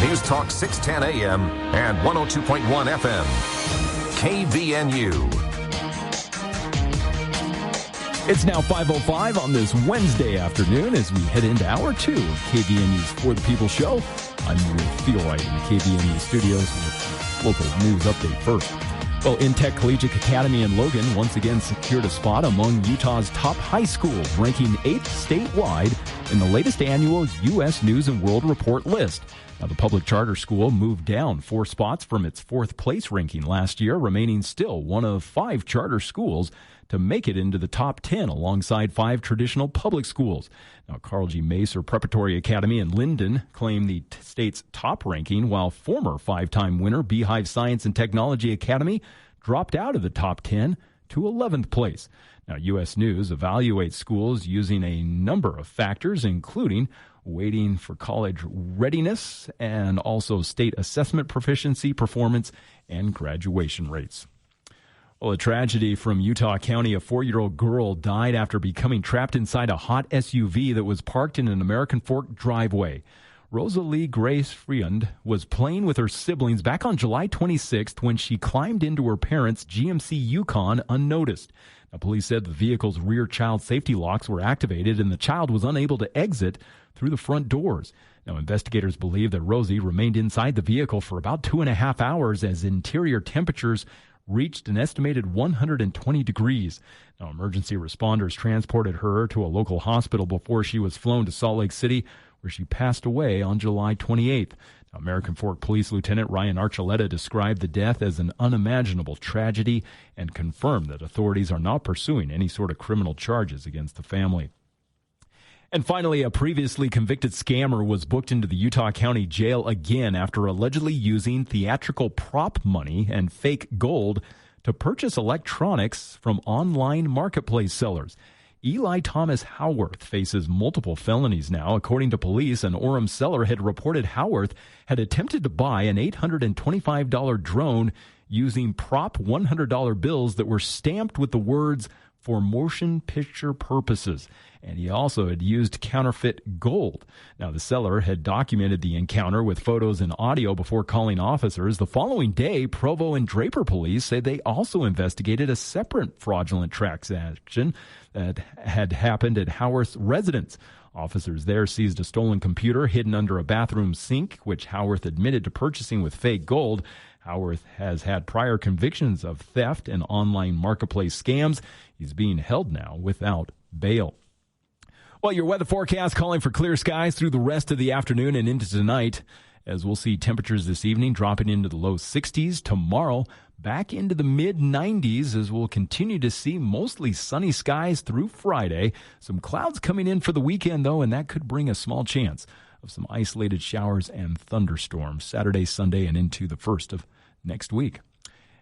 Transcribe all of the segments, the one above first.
News Talk 610 AM and 102.1 FM. KVNU. It's now 5:05 on this Wednesday afternoon as we head into hour 2 of KVNU's For the People show. I'm Will Feelright in the KVNU studios with local news update first. Well, Intech Collegiate Academy in Logan once again secured a spot among Utah's top high schools, ranking 8th statewide in the latest annual U.S. News and World Report list. Now, the public charter school moved down 4 spots from its 4th place ranking last year, remaining still one of 5 charter schools to make it into the top 10 alongside 5 traditional public schools. Now, Carl G. Macer Preparatory Academy in Linden claimed the state's top ranking, while former 5-time winner Beehive Science and Technology Academy dropped out of the top 10 to 11th place. Now, U.S. News evaluates schools using a number of factors, including waiting for college readiness and also state assessment proficiency, performance, and graduation rates. Well, a tragedy from Utah County. A 4-year-old girl died after becoming trapped inside a hot SUV that was parked in an American Fork driveway. Rosalie Grace Friend was playing with her siblings back on July 26th when she climbed into her parents' GMC Yukon unnoticed. Now, police said the vehicle's rear child safety locks were activated and the child was unable to exit through the front doors. Now, investigators believe that Rosie remained inside the vehicle for about 2.5 hours as interior temperatures reached an estimated 120 degrees. Now, emergency responders transported her to a local hospital before she was flown to Salt Lake City, where she passed away on July 28th. Now, American Fork Police Lieutenant Ryan Archuleta described the death as an unimaginable tragedy and confirmed that authorities are not pursuing any sort of criminal charges against the family. And finally, a previously convicted scammer was booked into the Utah County Jail again after allegedly using theatrical prop money and fake gold to purchase electronics from online marketplace sellers. Eli Thomas Howarth faces multiple felonies now. According to police, an Orem seller had reported Howarth had attempted to buy an $825 drone using prop $100 bills that were stamped with the words "for motion picture purposes." And he also had used counterfeit gold. Now, the seller had documented the encounter with photos and audio before calling officers. The following day, Provo and Draper police say they also investigated a separate fraudulent transaction that had happened at Howarth's residence. Officers there seized a stolen computer hidden under a bathroom sink, which Howarth admitted to purchasing with fake gold. Howarth has had prior convictions of theft and online marketplace scams. He's being held now without bail. Well, your weather forecast calling for clear skies through the rest of the afternoon and into tonight, as we'll see temperatures this evening dropping into the low 60s. Tomorrow, back into the mid-90s, as we'll continue to see mostly sunny skies through Friday. Some clouds coming in for the weekend, though, and that could bring a small chance of some isolated showers and thunderstorms Saturday, Sunday, and into the first of next week.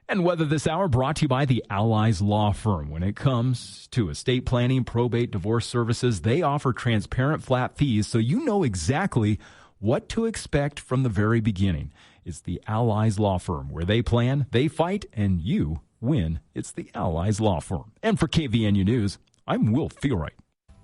And weather this hour brought to you by the Allies Law Firm. When it comes to estate planning, probate, divorce services, they offer transparent flat fees so you know exactly what to expect from the very beginning. It's the Allies Law Firm, where they plan, they fight, and you win. It's the Allies Law Firm. And for KVNU News, I'm Will Feelright.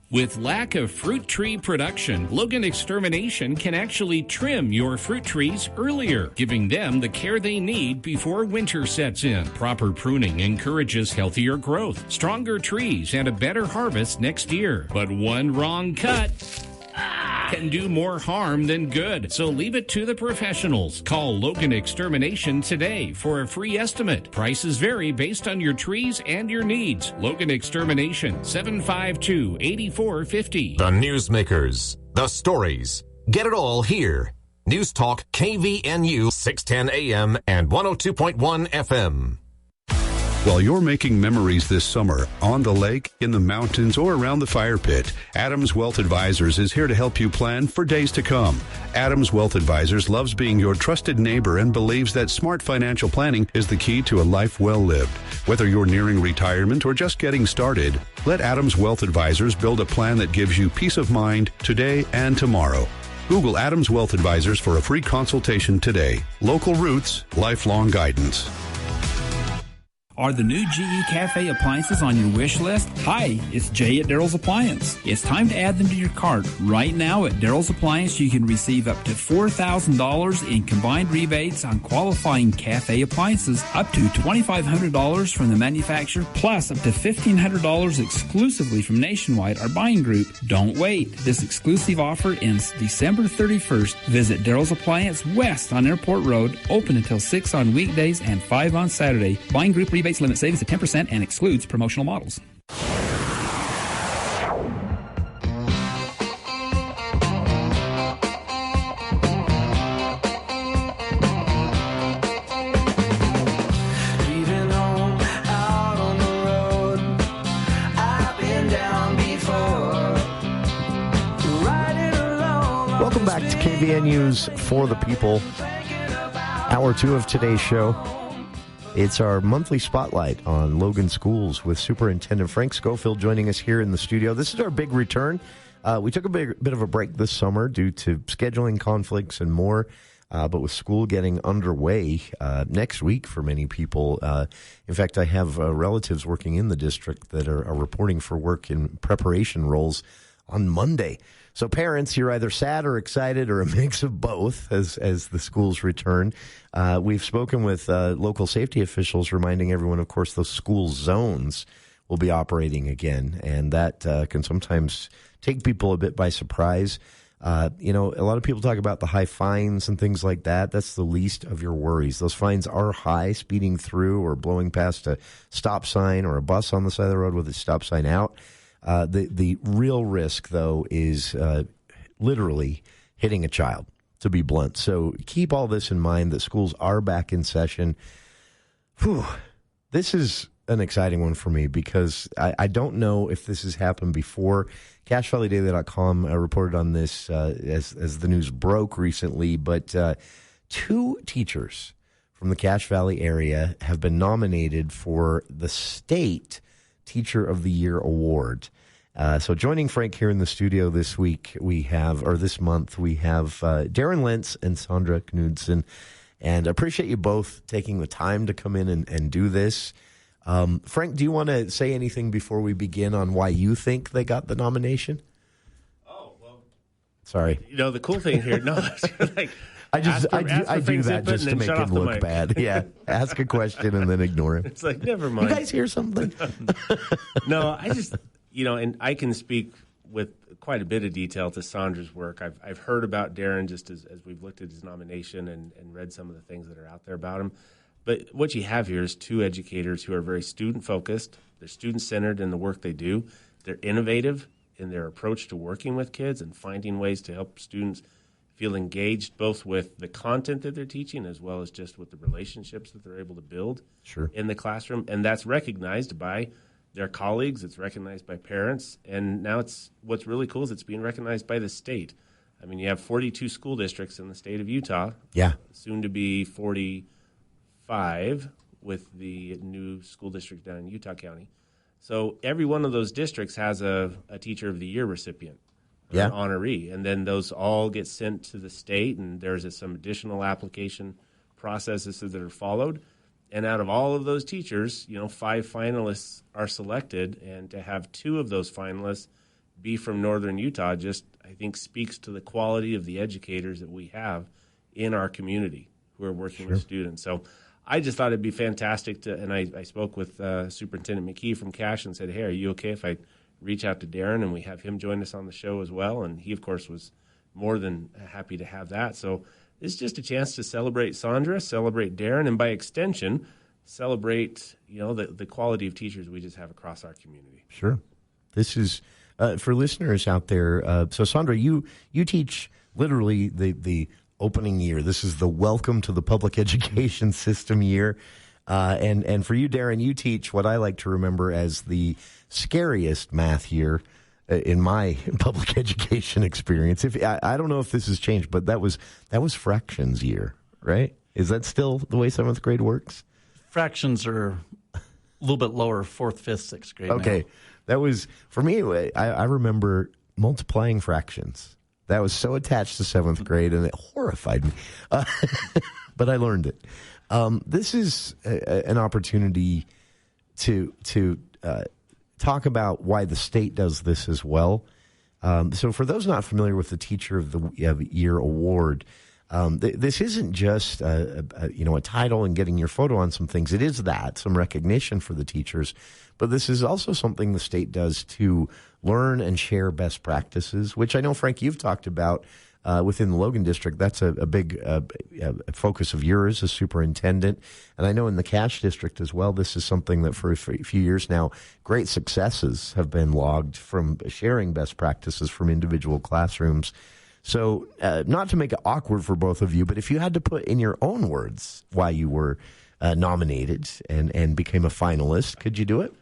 With lack of fruit tree production, Logan Extermination can actually trim your fruit trees earlier, giving them the care they need before winter sets in. Proper pruning encourages healthier growth, stronger trees, and a better harvest next year. But one wrong cut can do more harm than good. So leave it to the professionals. Call Logan Extermination today for a free estimate. Prices vary based on your trees and your needs. Logan Extermination, 752-8450. The newsmakers, the stories. Get it all here. News Talk KVNU 610 AM and 102.1 FM. While you're making memories this summer, on the lake, in the mountains, or around the fire pit, Adams Wealth Advisors is here to help you plan for days to come. Adams Wealth Advisors loves being your trusted neighbor and believes that smart financial planning is the key to a life well lived. Whether you're nearing retirement or just getting started, let Adams Wealth Advisors build a plan that gives you peace of mind today and tomorrow. Google Adams Wealth Advisors for a free consultation today. Local roots, lifelong guidance. Are the new GE Cafe appliances on your wish list? Hi, it's Jay at Daryl's Appliance. It's time to add them to your cart. Right now at Daryl's Appliance, you can receive up to $4,000 in combined rebates on qualifying cafe appliances, up to $2,500 from the manufacturer, plus up to $1,500 exclusively from Nationwide, our buying group. Don't wait. This exclusive offer ends December 31st. Visit Daryl's Appliance West on Airport Road, open until 6 on weekdays and 5 on Saturday. Buying group rebates limit savings to 10% and excludes promotional models. Welcome back to KVNU's For the People. Hour 2 of today's show. It's our monthly spotlight on Logan schools with Superintendent Frank Scofield joining us here in the studio. This is our big return. We took a bit of a break this summer due to scheduling conflicts and more, but with school getting underway next week for many people. In fact, I have relatives working in the district that are reporting for work in preparation roles on Monday. So parents, you're either sad or excited or a mix of both as the schools return. We've spoken with local safety officials reminding everyone, of course, those school zones will be operating again. And that can sometimes take people a bit by surprise. A lot of people talk about the high fines and things like that. That's the least of your worries. Those fines are high, speeding through or blowing past a stop sign or a bus on the side of the road with its stop sign out. The real risk, though, is literally hitting a child, to be blunt. So keep all this in mind that schools are back in session. This is an exciting one for me because I don't know if this has happened before. CacheValleyDaily.com reported on this as the news broke recently, but 2 teachers from the Cache Valley area have been nominated for the state Teacher of the Year award. So joining Frank here in the studio this month, we have Daren Lentz and Sondra Knudsen. And I appreciate you both taking the time to come in and do this. Frank, do you want to say anything before we begin on why you think they got the nomination? Oh, well. Sorry. The cool thing here, I do that just to make him look bad. Yeah, ask a question and then ignore him. It's like, never mind. You guys hear something? No, I just, and I can speak with quite a bit of detail to Sondra's work. I've heard about Daren just as we've looked at his nomination and read some of the things that are out there about him. But what you have here is 2 educators who are very student-focused. They're student-centered in the work they do. They're innovative in their approach to working with kids and finding ways to help students feel engaged both with the content that they're teaching as well as just with the relationships that they're able to build in the classroom. And that's recognized by their colleagues. It's recognized by parents. And now what's really cool is it's being recognized by the state. I mean, you have 42 school districts in the state of Utah. Yeah. Soon to be 45 with the new school district down in Utah County. So every one of those districts has a Teacher of the Year recipient. Yeah. Honoree, and then those all get sent to the state, and there's some additional application processes that are followed. And out of all of those teachers, 5 finalists are selected, and to have 2 of those finalists be from northern Utah just, I think, speaks to the quality of the educators that we have in our community who are working with students. So I just thought it'd be fantastic and I spoke with Superintendent McKee from Cache and said, hey, are you okay if I reach out to Daren and we have him join us on the show as well? And he, of course, was more than happy to have that. So it's just a chance to celebrate Sondra, celebrate Daren, and by extension, celebrate the quality of teachers we just have across our community. Sure. This is for listeners out there. So Sondra, you teach literally the opening year. This is the welcome to the public education system year. And for you, Daren, you teach what I like to remember as the scariest math year in my public education experience. I don't know if this has changed, but that was fractions year, right? Is that still the way 7th grade works? Fractions are a little bit lower, 4th, 5th, 6th grade. Okay. Now. That was, for me, I remember multiplying fractions. That was so attached to 7th grade, and it horrified me. But I learned it. This is an opportunity to talk about why the state does this as well. So for those not familiar with the Teacher of the Year award, this isn't just a title and getting your photo on some things. It is that, some recognition for the teachers, but this is also something the state does to learn and share best practices, which I know, Frank, you've talked about within the Logan district. That's a big focus of yours as superintendent. And I know in the Cache district as well, this is something that for a few years now, great successes have been logged from sharing best practices from individual classrooms. So not to make it awkward for both of you, but if you had to put in your own words why you were nominated and became a finalist, could you do it?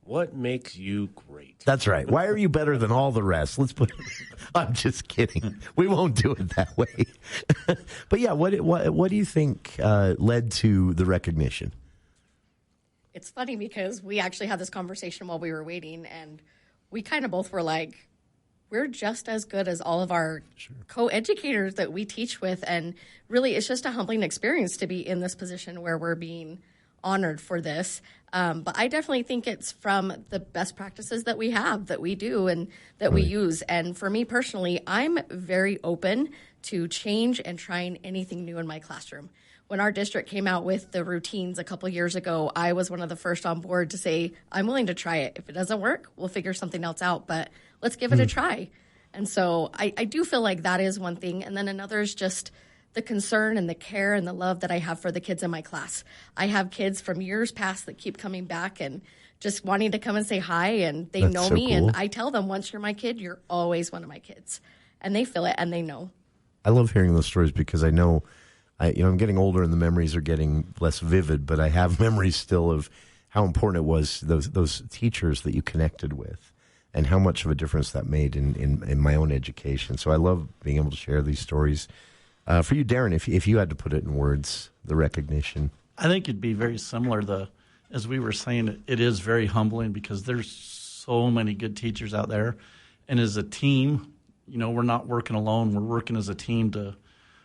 What makes you great? That's right. Why are you better than all the rest? I'm just kidding. We won't do it that way. But yeah, what do you think led to the recognition? It's funny because we actually had this conversation while we were waiting, and we kind of both were like, we're just as good as all of our co-educators that we teach with. And really, it's just a humbling experience to be in this position where we're being honored for this. But I definitely think it's from the best practices that we have, that we do, and that we use. And for me personally, I'm very open to change and trying anything new in my classroom. When our district came out with the routines a couple years ago, I was one of the first on board to say, I'm willing to try it. If it doesn't work, we'll figure something else out, but let's give it a try. And so I do feel like that is one thing. And then another is just the concern and the care and the love that I have for the kids in my class. I have kids from years past that keep coming back and just wanting to come and say hi, and they know me. Cool. And I tell them, once you're my kid, you're always one of my kids. And they feel it and they know. I love hearing those stories because I know, I'm getting older and the memories are getting less vivid, but I have memories still of how important it was, those teachers that you connected with and how much of a difference that made in my own education. So I love being able to share these stories. For you, Daren, if you had to put it in words, the recognition. I think it'd be very similar. As we were saying, it is very humbling because there's so many good teachers out there. And as a team, we're not working alone. We're working as a team to,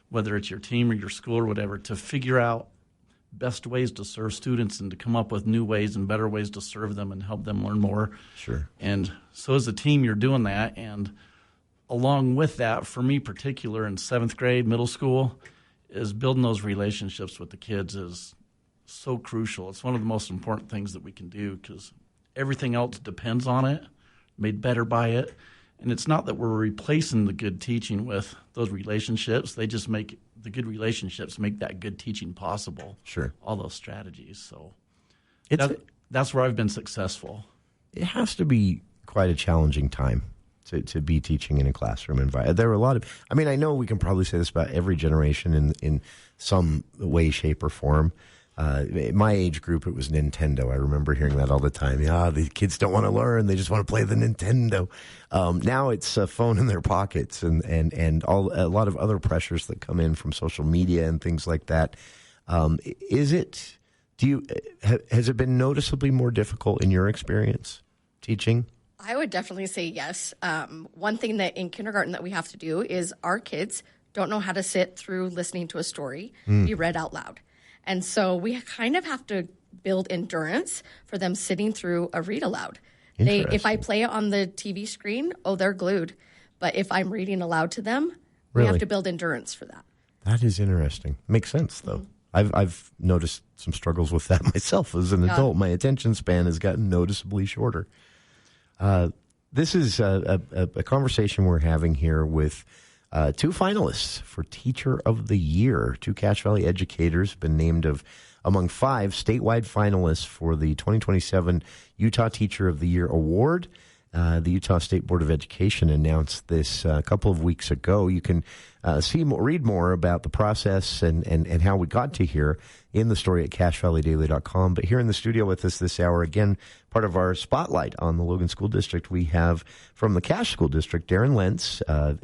whether it's your team or your school or whatever, to figure out best ways to serve students and to come up with new ways and better ways to serve them and help them learn more. Sure. And so as a team, you're doing that. And along with that, for me particular in 7th grade, middle school, is building those relationships with the kids is so crucial. It's one of the most important things that we can do because everything else depends on it, made better by it. And it's not that we're replacing the good teaching with those relationships. They just make the good relationships make that good teaching possible. Sure. All those strategies. So that's where I've been successful. It has to be quite a challenging time to be teaching in a classroom environment. There are a lot of, I know we can probably say this about every generation in some way, shape, or form. My age group, it was Nintendo. I remember hearing that all the time. Yeah, the kids don't want to learn; they just want to play the Nintendo. Now it's a phone in their pockets, and a lot of other pressures that come in from social media and things like that. Has it been noticeably more difficult in your experience teaching? I would definitely say yes. One thing that in kindergarten that we have to do is our kids don't know how to sit through listening to a story be read out loud. And so we kind of have to build endurance for them sitting through a read aloud. If I play it on the TV screen, they're glued. But if I'm reading aloud to them, we have to build endurance for that. That is interesting. Makes sense, though. I've noticed some struggles with that myself as an adult. My attention span has gotten noticeably shorter. This is a conversation we're having here with two finalists for Teacher of the Year. Two Cache Valley educators have been named among 5 statewide finalists for the 2027 Utah Teacher of the Year Award. The Utah State Board of Education announced this a couple of weeks ago. You can read more about the process and how we got to here in the story at CacheValleyDaily.com. But here in the studio with us this hour, again, part of our spotlight on the Logan School District, we have from the Cache School District, Daren Lentz,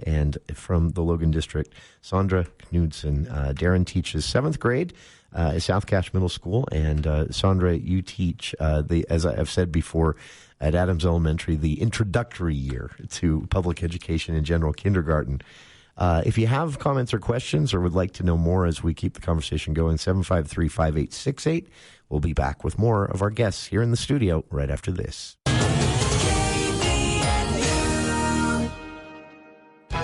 and from the Logan District, Sondra Knudsen. Daren teaches 7th grade at South Cache Middle School, and Sondra, you teach, as I've said before, at Adams Elementary, the introductory year to public education in general kindergarten. If you have comments or questions or would like to know more as we keep the conversation going, 753-5868. We'll be back with more of our guests here in the studio right after this.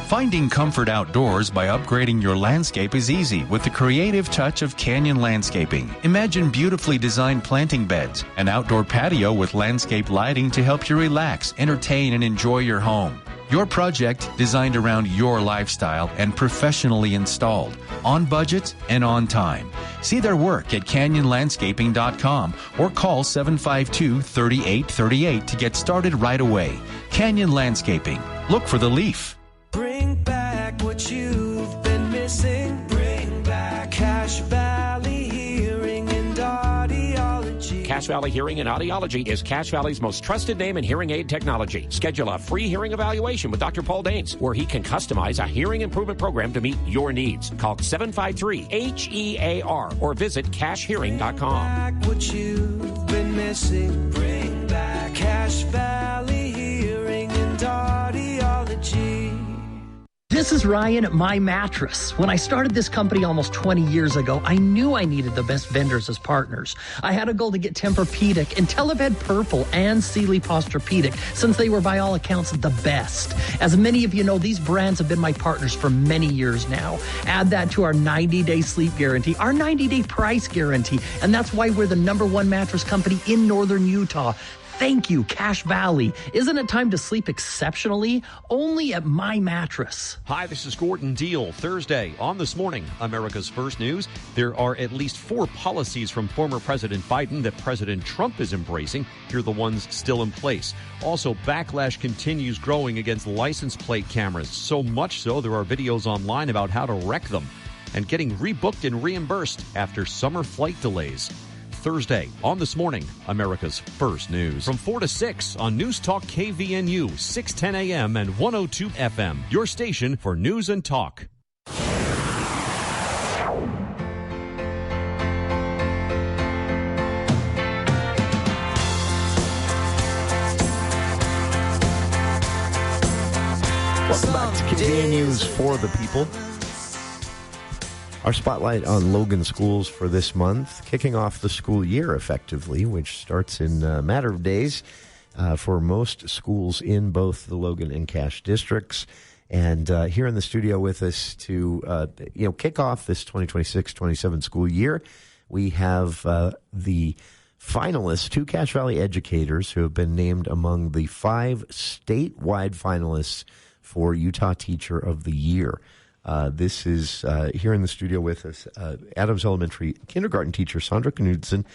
Finding comfort outdoors by upgrading your landscape is easy with the creative touch of Canyon Landscaping. Imagine beautifully designed planting beds, an outdoor patio with landscape lighting to help you relax, entertain, and enjoy your home. Your project designed around your lifestyle and professionally installed, on budget and on time. See their work at canyonlandscaping.com or call 752-3838 to get started right away. Canyon Landscaping. Look for the leaf. Bring back what you've been missing. Bring back Cache Valley Hearing and Audiology. Cache Valley Hearing and Audiology is Cache Valley's most trusted name in hearing aid technology. Schedule a free hearing evaluation with Dr. Paul Daines, where he can customize a hearing improvement program to meet your needs. Call 753-HEAR or visit CacheHearing.com. Back what you've been missing. Bring back Cache Valley Hearing and Audiology. This is Ryan at My Mattress. When I started this company almost 20 years ago, I knew I needed the best vendors as partners. I had a goal to get Tempur-Pedic and Telebed Purple and Sealy Posturepedic, since they were by all accounts the best. As many of you know, these brands have been my partners for many years now. Add that to our 90-day sleep guarantee, our 90-day price guarantee, and that's why we're the #1 mattress company in northern Utah. Thank you, Cache Valley. Isn't it time to sleep exceptionally? Only at My Mattress. Hi, this is Gordon Deal. Thursday, on This Morning, America's First News. There are at least 4 policies from former President Biden that President Trump is embracing. Here are the ones still in place. Also, backlash continues growing against license plate cameras. So much so, there are videos online about how to wreck them and getting rebooked and reimbursed after summer flight delays. Thursday, on This Morning, America's First News. From 4 to 6 on News Talk KVNU, 610 AM and 102 FM. Your station for news and talk. Welcome back to KVNU's For the People. Our spotlight on Logan schools for this month, kicking off the school year effectively, which starts in a matter of days for most schools in both the Logan and Cache districts. And here in the studio with us to kick off this 2026-27 school year, we have the finalists, 2 Cache Valley educators who have been named among the 5 statewide finalists for Utah Teacher of the Year. This is here in the studio with us, Adams Elementary kindergarten teacher Sondra Knudsen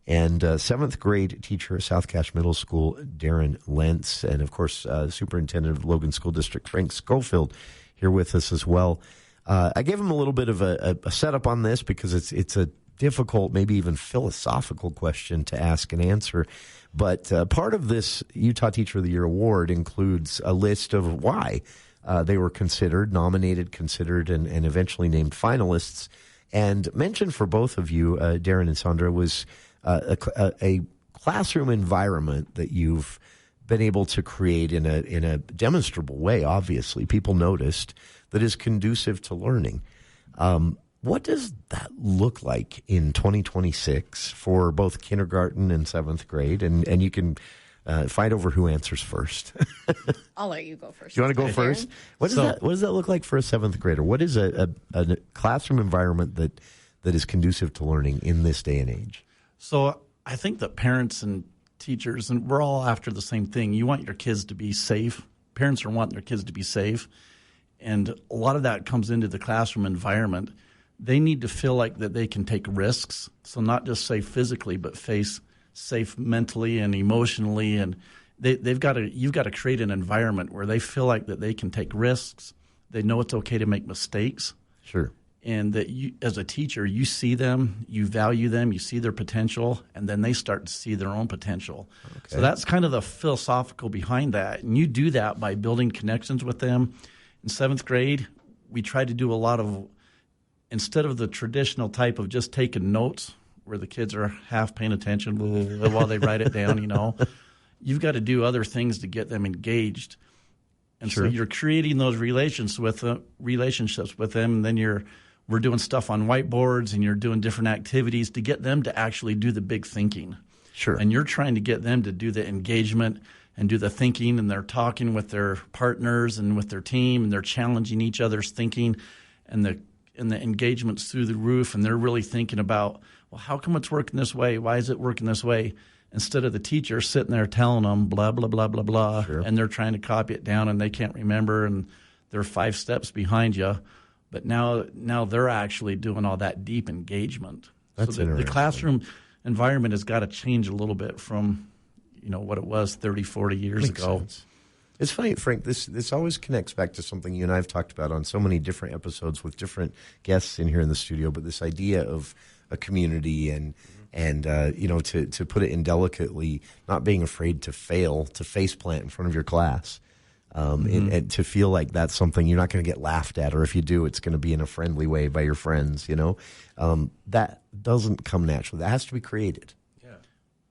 and 7th grade teacher at South Cache Middle School, Daren Lentz, and of course, Superintendent of Logan School District, Frank Scofield, here with us as well. I gave him a little bit of a setup on this because it's a difficult, maybe even philosophical question to ask and answer. But part of this Utah Teacher of the Year award includes a list of why they were nominated, considered, and eventually named finalists. And mentioned for both of you, Daren and Sondra, was a classroom environment that you've been able to create in a demonstrable way, obviously. People noticed, that is conducive to learning. What does that look like in 2026 for both kindergarten and 7th grade? And you can fight over who answers first. I'll let you go first. You want to go first? What does that look like for a 7th grader? What is a classroom environment that is conducive to learning in this day and age? So I think that parents and teachers, and we're all after the same thing. You want your kids to be safe. Parents are wanting their kids to be safe. And a lot of that comes into the classroom environment. They need to feel like that they can take risks. So not just safe physically, but safe mentally and emotionally, and you've got to create an environment where they feel like that they can take risks. They know it's okay to make mistakes. Sure. And that you, as a teacher, you see them, you value them, you see their potential, and then they start to see their own potential. Okay. So that's kind of the philosophical behind that. And you do that by building connections with them. In 7th grade, we try to do a lot of, instead of the traditional type of just taking notes, where the kids are half paying attention while they write it down, you've got to do other things to get them engaged. And Sure. so you're creating those relationships with them, and then we're doing stuff on whiteboards, and you're doing different activities to get them to actually do the big thinking. Sure. And you're trying to get them to do the engagement and do the thinking, and they're talking with their partners and with their team, and they're challenging each other's thinking, and the engagement's through the roof, and they're really thinking about, well, how come it's working this way? Why is it working this way? Instead of the teacher sitting there telling them blah, blah, blah, blah, blah, Sure. and they're trying to copy it down and they can't remember and they're 5 steps behind you. But now they're actually doing all that deep engagement. That's so the classroom environment has got to change a little bit from what it was 30, 40 years Makes ago. sense. It's funny, Frank, this always connects back to something you and I have talked about on so many different episodes with different guests in here in the studio, but this idea of a community and to put it indelicately, not being afraid to fail, to faceplant in front of your class, and to feel like that's something you're not going to get laughed at, or if you do, it's going to be in a friendly way by your friends, that doesn't come naturally. That has to be created. Yeah.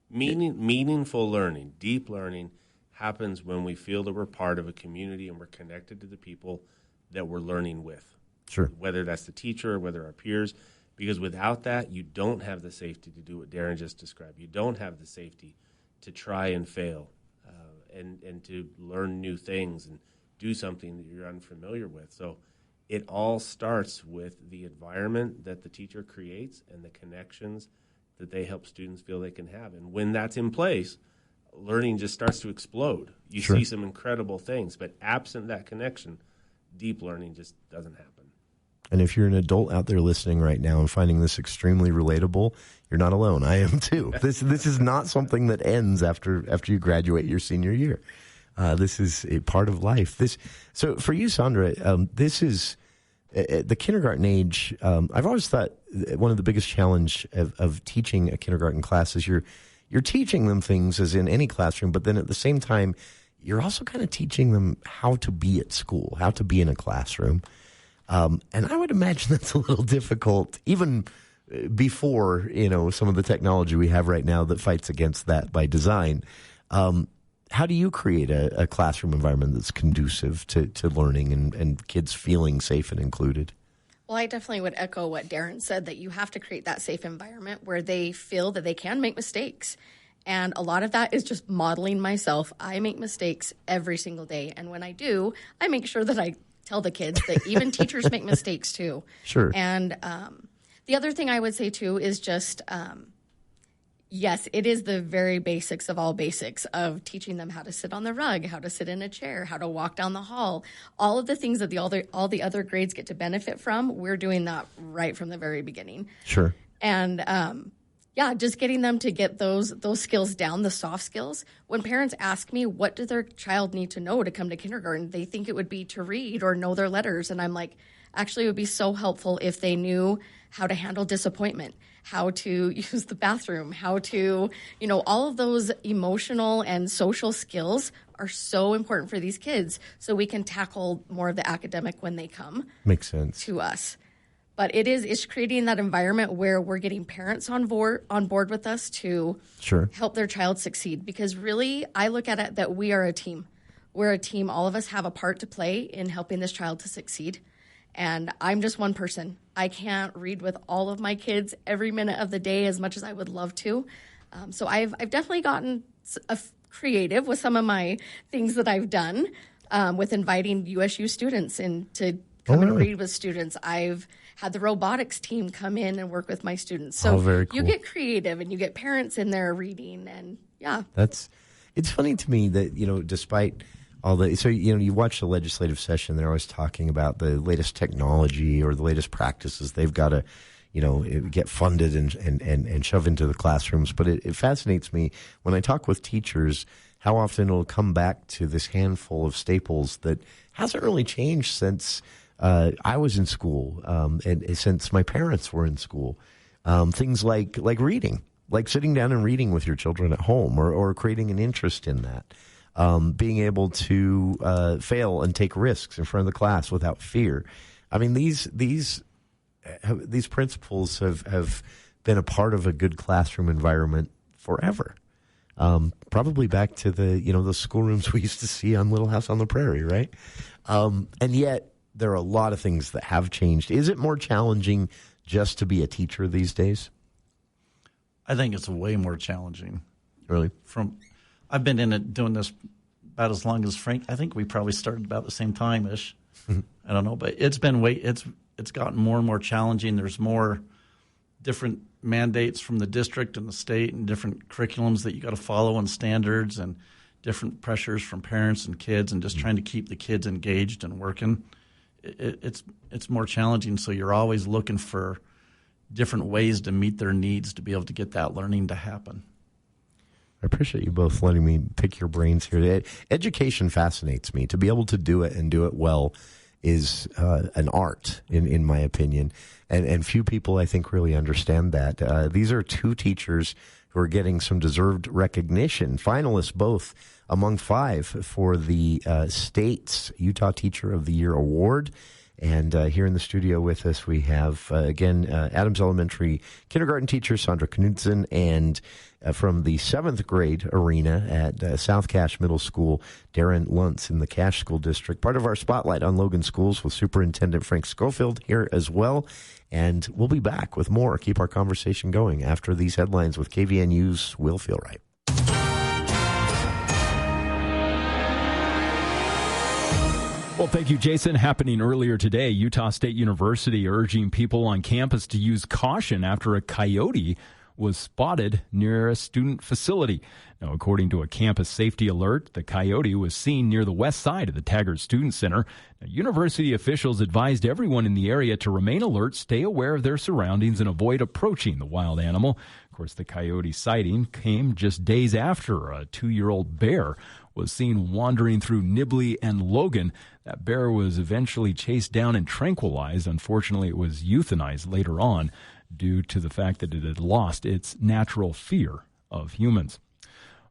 Meaningful learning, deep learning happens when we feel that we're part of a community and we're connected to the people that we're learning with. Sure. Whether that's the teacher or whether our peers, because without that, you don't have the safety to do what Daren just described. You don't have the safety to try and fail and to learn new things and do something that you're unfamiliar with. So it all starts with the environment that the teacher creates and the connections that they help students feel they can have. And when that's in place, learning just starts to explode. You Sure. see some incredible things, but absent that connection, deep learning just doesn't happen. And if you're an adult out there listening right now and finding this extremely relatable, you're not alone. I am too. This is not something that ends after you graduate your senior year. This is a part of life. So for you, Sondra, this is at the kindergarten age. I've always thought one of the biggest challenge of teaching a kindergarten class is you're teaching them things as in any classroom, but then at the same time, you're also kind of teaching them how to be at school, how to be in a classroom. And I would imagine that's a little difficult, even before, some of the technology we have right now that fights against that by design. How do you create a classroom environment that's conducive to learning and kids feeling safe and included? Well, I definitely would echo what Daren said, that you have to create that safe environment where they feel that they can make mistakes. And a lot of that is just modeling myself. I make mistakes every single day. And when I do, I make sure that I tell the kids that even teachers make mistakes too. Sure. And the other thing I would say too is just, yes, it is the very basics of all basics of teaching them how to sit on the rug, how to sit in a chair, how to walk down the hall. All of the things that all the other grades get to benefit from, we're doing that right from the very beginning. Sure. And just getting them to get those skills down, the soft skills. When parents ask me, what does their child need to know to come to kindergarten? They think it would be to read or know their letters. And I'm like, actually, it would be so helpful if they knew how to handle disappointment, how to use the bathroom, how to, all of those emotional and social skills are so important for these kids. So we can tackle more of the academic when they come. Makes sense. To us. But it's creating that environment where we're getting parents on board with us to Sure. help their child succeed. Because really, I look at it that we are a team. We're a team. All of us have a part to play in helping this child to succeed. And I'm just one person. I can't read with all of my kids every minute of the day as much as I would love to. So I've definitely gotten creative with some of my things that I've done with inviting USU students in to come and read with students. I've had the robotics team come in and work with my students. So very cool. You get creative and you get parents in there reading, and yeah. It's funny to me that, despite all the, so, you watch the legislative session, they're always talking about the latest technology or the latest practices they've got to, get funded and shove into the classrooms. But it fascinates me when I talk with teachers, how often it'll come back to this handful of staples that hasn't really changed since I was in school, and since my parents were in school. Things like reading, like sitting down and reading with your children at home, or creating an interest in that. Being able to fail and take risks in front of the class without fear. I mean, these principles have been a part of a good classroom environment forever. Probably back to the schoolrooms we used to see on Little House on the Prairie, right? And yet there are a lot of things that have changed. Is it more challenging just to be a teacher these days? I think it's way more challenging. Really? I've been in it doing this about as long as Frank. I think we probably started about the same time-ish. I don't know, but it's gotten more and more challenging. There's more different mandates from the district and the state and different curriculums that you got to follow and standards and different pressures from parents and kids and just trying to keep the kids engaged and working. It's more challenging, so you're always looking for different ways to meet their needs to be able to get that learning to happen. I appreciate you both letting me pick your brains here. Education fascinates me. To be able to do it and do it well is an art, in my opinion. And few people, I think, really understand that. These are two teachers who are getting some deserved recognition, finalists both among 5 for the state's Utah Teacher of the Year Award. And here in the studio with us, we have, again, Adams Elementary kindergarten teacher Sondra Knudsen, and from the 7th grade arena at South Cache Middle School, Daren Lentz in the Cache School District. Part of our spotlight on Logan Schools with Superintendent Frank Scofield here as well. And we'll be back with more. Keep our conversation going after these headlines with KVNU's Will Feel Right. Well, thank you, Jason. Happening earlier today, Utah State University urging people on campus to use caution after a coyote was spotted near a student facility. Now, according to a campus safety alert, the coyote was seen near the west side of the Taggart Student Center. Now, university officials advised everyone in the area to remain alert, stay aware of their surroundings, and avoid approaching the wild animal. Of course, the coyote sighting came just days after a 2-year-old bear was seen wandering through Nibley and Logan. That bear was eventually chased down and tranquilized. Unfortunately, it was euthanized later on due to the fact that it had lost its natural fear of humans.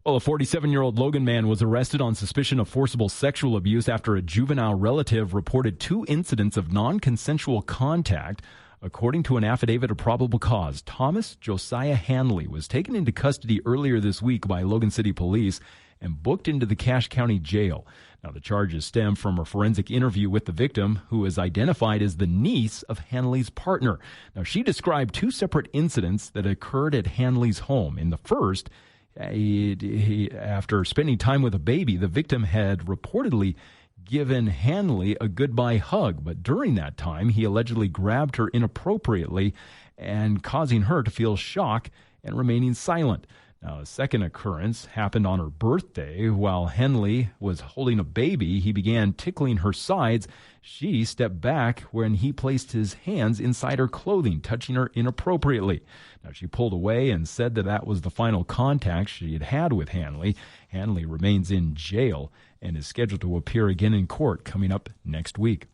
Well, a 47-year-old Logan man was arrested on suspicion of forcible sexual abuse after a juvenile relative reported 2 incidents of non-consensual contact. According to an affidavit of probable cause, Thomas Josiah Hanley was taken into custody earlier this week by Logan City Police and booked into the Cache County Jail. Now, the charges stem from a forensic interview with the victim, who is identified as the niece of Hanley's partner. Now, she described 2 separate incidents that occurred at Hanley's home. In the first, after spending time with a baby, the victim had reportedly given Hanley a goodbye hug, but during that time, he allegedly grabbed her inappropriately and causing her to feel shock and remaining silent. Now, a second occurrence happened on her birthday. While Henley was holding a baby, he began tickling her sides. She stepped back when he placed his hands inside her clothing, touching her inappropriately. Now, she pulled away and said that was the final contact she had had with Hanley. Hanley remains in jail and is scheduled to appear again in court coming up next week.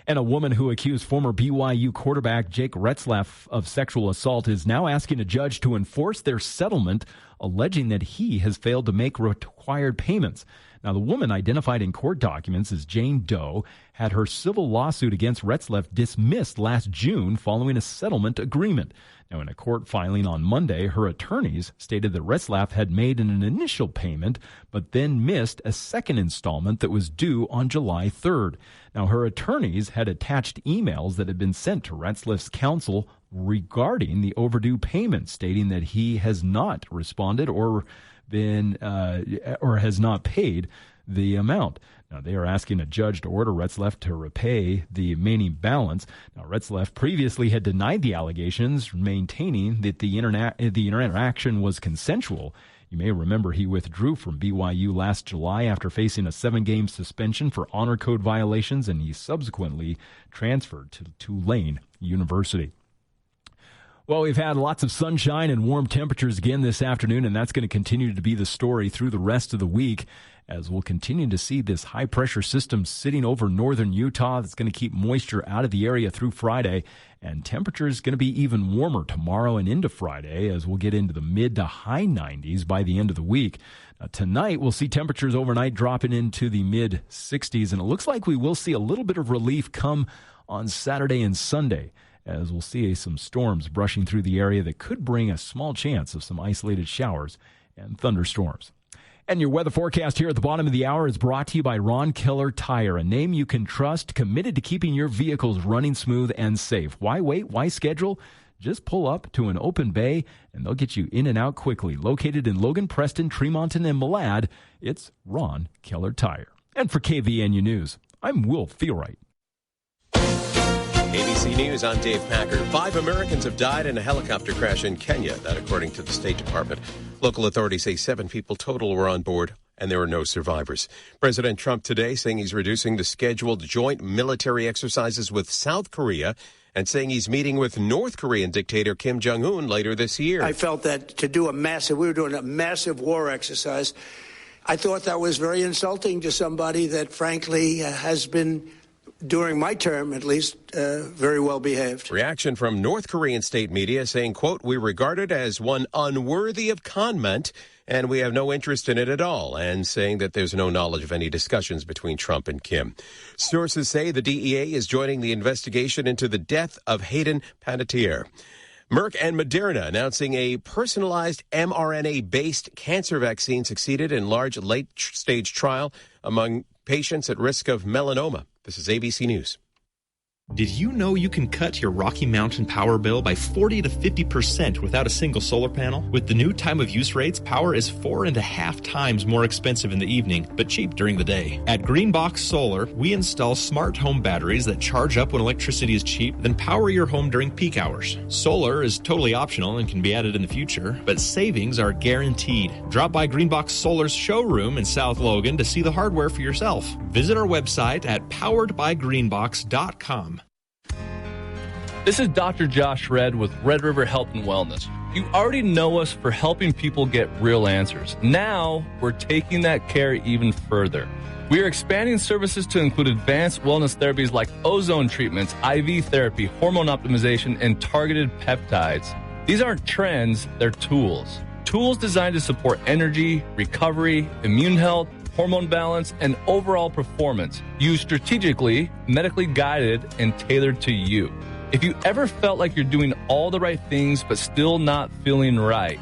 And a woman who accused former BYU quarterback Jake Retzlaff of sexual assault is now asking a judge to enforce their settlement, alleging that he has failed to make required payments. Now, the woman, identified in court documents as Jane Doe, had her civil lawsuit against Retzlaff dismissed last June following a settlement agreement. Now, in a court filing on Monday, her attorneys stated that Retzlaff had made an initial payment, but then missed a second installment that was due on July 3rd. Now, her attorneys had attached emails that had been sent to Retzlaff's counsel regarding the overdue payment, stating that he has not responded or has not paid the amount. Now, they are asking a judge to order Retzlaff to repay the remaining balance. Now, Retzlaff previously had denied the allegations, maintaining that the interaction was consensual. You may remember he withdrew from BYU last July after facing a 7-game suspension for honor code violations, and he subsequently transferred to Tulane University. Well, we've had lots of sunshine and warm temperatures again this afternoon, and that's going to continue to be the story through the rest of the week, as we'll continue to see this high-pressure system sitting over northern Utah that's going to keep moisture out of the area through Friday, and temperatures going to be even warmer tomorrow and into Friday, as we'll get into the mid to high 90s by the end of the week. Tonight, we'll see temperatures overnight dropping into the mid-60s, and it looks like we will see a little bit of relief come on Saturday and Sunday, as we'll see some storms brushing through the area that could bring a small chance of some isolated showers and thunderstorms. And your weather forecast here at the bottom of the hour is brought to you by Ron Keller Tire, a name you can trust, committed to keeping your vehicles running smooth and safe. Why wait? Why schedule? Just pull up to an open bay, and they'll get you in and out quickly. Located in Logan, Preston, Tremonton, and Malad, it's Ron Keller Tire. And for KVNU News, I'm Will Feelright. ABC News, I'm Dave Packer. 5 Americans have died in a helicopter crash in Kenya, that according to the State Department. Local authorities say 7 people total were on board, and there were no survivors. President Trump today saying he's reducing the scheduled joint military exercises with South Korea and saying he's meeting with North Korean dictator Kim Jong-un later this year. I felt that we were doing a massive war exercise. I thought that was very insulting to somebody that, frankly, has been, during my term at least, very well behaved. Reaction from North Korean state media saying, quote, "We regard it as one unworthy of comment, and we have no interest in it at all," and saying that there's no knowledge of any discussions between Trump and Kim. Sources say the DEA is joining the investigation into the death of Hayden Panettiere. Merck and Moderna announcing a personalized mRNA-based cancer vaccine succeeded in large late-stage trial among patients at risk of melanoma. This is ABC News. Did you know you can cut your Rocky Mountain power bill by 40 to 50% without a single solar panel? With the new time of use rates, power is 4.5 times more expensive in the evening, but cheap during the day. At Greenbox Solar, we install smart home batteries that charge up when electricity is cheap, then power your home during peak hours. Solar is totally optional and can be added in the future, but savings are guaranteed. Drop by Greenbox Solar's showroom in South Logan to see the hardware for yourself. Visit our website at poweredbygreenbox.com. This is Dr. Josh Red with Red River Health and Wellness. You already know us for helping people get real answers. Now, we're taking that care even further. We are expanding services to include advanced wellness therapies like ozone treatments, IV therapy, hormone optimization, and targeted peptides. These aren't trends, they're tools. Tools designed to support energy, recovery, immune health, hormone balance, and overall performance. Used strategically, medically guided, and tailored to you. If you ever felt like you're doing all the right things but still not feeling right,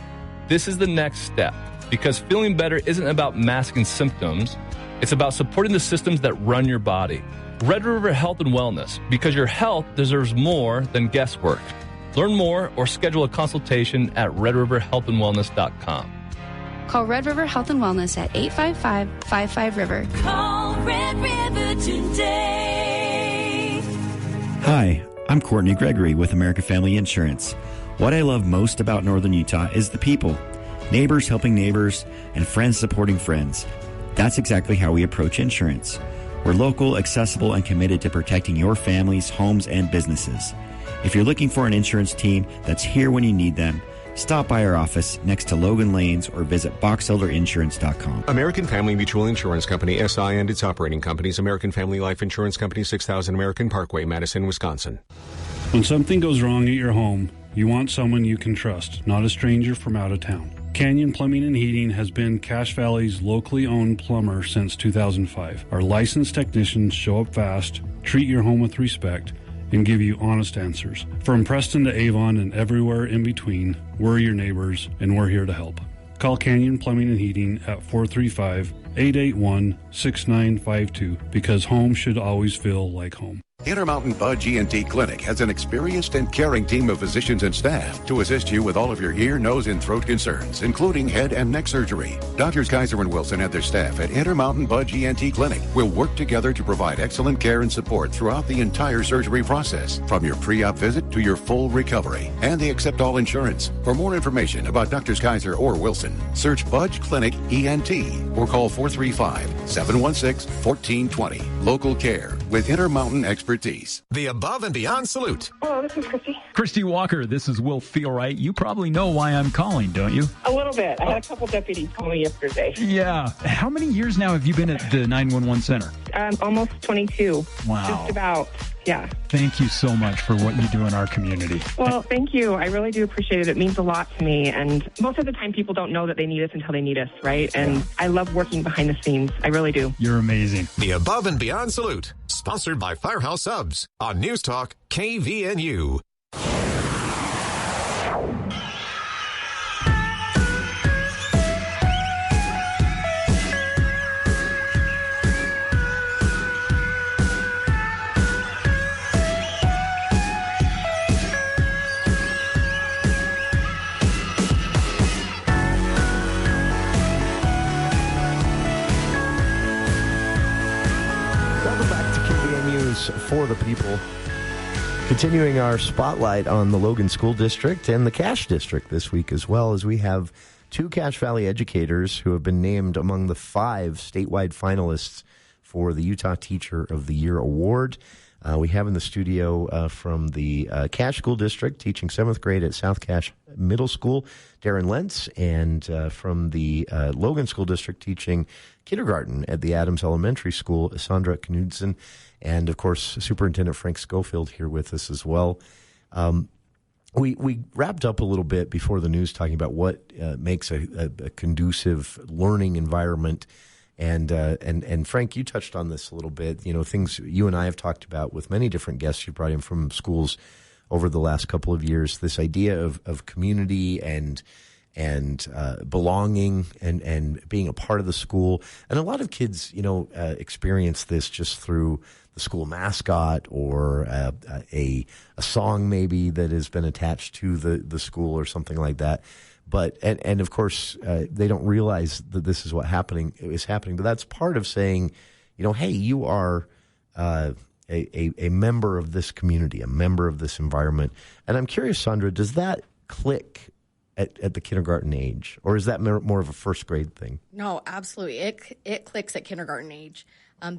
this is the next step, because feeling better isn't about masking symptoms. It's about supporting the systems that run your body. Red River Health and Wellness, because your health deserves more than guesswork. Learn more or schedule a consultation at redriverhealthandwellness.com. Call Red River Health and Wellness at 855-55-RIVER. Call Red River today. Hi, I'm Courtney Gregory with American Family Insurance. What I love most about Northern Utah is the people. Neighbors helping neighbors and friends supporting friends. That's exactly how we approach insurance. We're local, accessible, and committed to protecting your families, homes, and businesses. If you're looking for an insurance team that's here when you need them, stop by our office next to Logan Lanes or visit boxelderinsurance.com. American Family Mutual Insurance Company, SI, and its operating companies, American Family Life Insurance Company, 6000 American Parkway, Madison, Wisconsin. When something goes wrong at your home, you want someone you can trust, not a stranger from out of town. Canyon Plumbing and Heating has been Cache Valley's locally owned plumber since 2005. Our licensed technicians show up fast, treat your home with respect, and give you honest answers. From Preston to Avon and everywhere in between, we're your neighbors, and we're here to help. Call Canyon Plumbing and Heating at 435-881-6952, because home should always feel like home. Intermountain Budge ENT Clinic has an experienced and caring team of physicians and staff to assist you with all of your ear, nose, and throat concerns, including head and neck surgery. Doctors Kaiser and Wilson and their staff at Intermountain Budge ENT Clinic will work together to provide excellent care and support throughout the entire surgery process, from your pre-op visit to your full recovery. And they accept all insurance. For more information about Doctors Kaiser or Wilson, search Budge Clinic ENT or call 435-716-1420. Local care with Intermountain expertise. The Above and Beyond Salute. Hello, this is Christy. Christy Walker, this is Will Feelright. You probably know why I'm calling, don't you? A little bit. I had a couple deputies call me yesterday. Yeah. How many years now have you been at the 911 center? Almost 22. Wow. Just about. Yeah. Thank you so much for what you do in our community. Well, thank you. I really do appreciate it. It means a lot to me. And most of the time, people don't know that they need us until they need us, right? And I love working behind the scenes. I really do. You're amazing. The Above and Beyond Salute, sponsored by Firehouse Subs on News Talk KVNU. People. Continuing our spotlight on the Logan School District and the Cache District this week, as well as we have two Cache Valley educators who have been named among the 5 statewide finalists for the Utah Teacher of the Year Award. We have in the studio from the Cache School District, teaching 7th grade at South Cache Middle School, Daren Lentz, and from the Logan School District, teaching kindergarten at the Adams Elementary School, Sondra Knudsen, and, of course, Superintendent Frank Scofield here with us as well. We wrapped up a little bit before the news talking about what makes a conducive learning environment. And Frank, you touched on this a little bit. You know, things you and I have talked about with many different guests you brought in from schools over the last couple of years. This idea of community and belonging and being a part of the school. And a lot of kids, experience this just through the school mascot or a song maybe that has been attached to the school or something like that. But and of course they don't realize that this is what is happening. But that's part of saying, hey, you are a member of this community, a member of this environment. And I'm curious, Sondra, does that click at the kindergarten age, or is that more of a first grade thing? No, absolutely. It clicks at kindergarten age.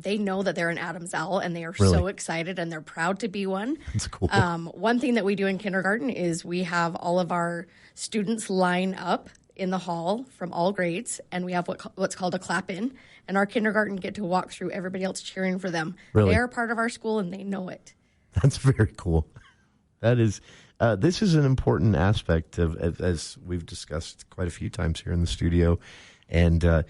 They know that they're an Adams Owl, and they are Really? so excited, and they're proud to be one. That's cool. One thing that we do in kindergarten is we have all of our students line up in the hall from all grades, and we have what's called a clap in, and our kindergarten get to walk through everybody else cheering for them. Really? They're part of our school, and they know it. That's very cool. That is, this is an important aspect of, as we've discussed quite a few times here in the studio. And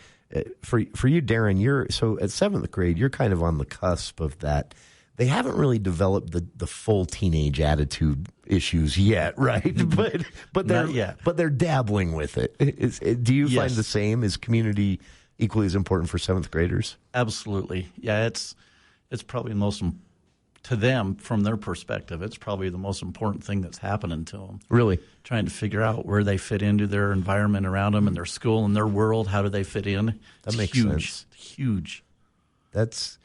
for you, Daren, so at 7th grade, you're kind of on the cusp of that. They haven't really developed the full teenage attitude issues yet, right? But Not yet. But they're dabbling with it. Do you find Yes. the same? Is community equally as important for 7th graders? Absolutely. Yeah, it's probably the most, to them, from their perspective, it's probably the most important thing that's happening to them. Really? Trying to figure out where they fit into their environment around them and their school and their world. How do they fit in? That makes huge, sense. Huge. That's,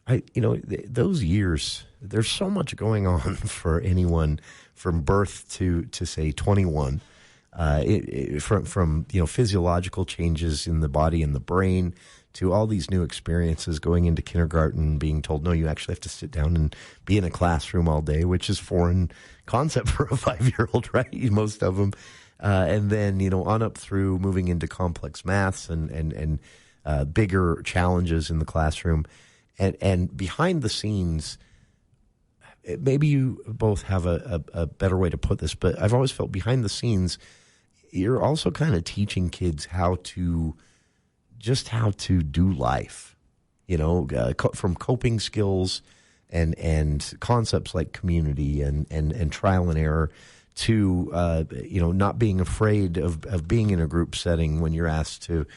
those years, there's so much going on for anyone from birth to say 21. From physiological changes in the body and the brain to all these new experiences, going into kindergarten, being told, no, you actually have to sit down and be in a classroom all day, which is foreign concept for a 5-year-old, right? Most of them. And then, on up through moving into complex maths and bigger challenges in the classroom. And behind the scenes, maybe you both have a better way to put this, but I've always felt behind the scenes, you're also kind of teaching kids how to do life, from coping skills and concepts like community and trial and error to, not being afraid of being in a group setting when you're asked to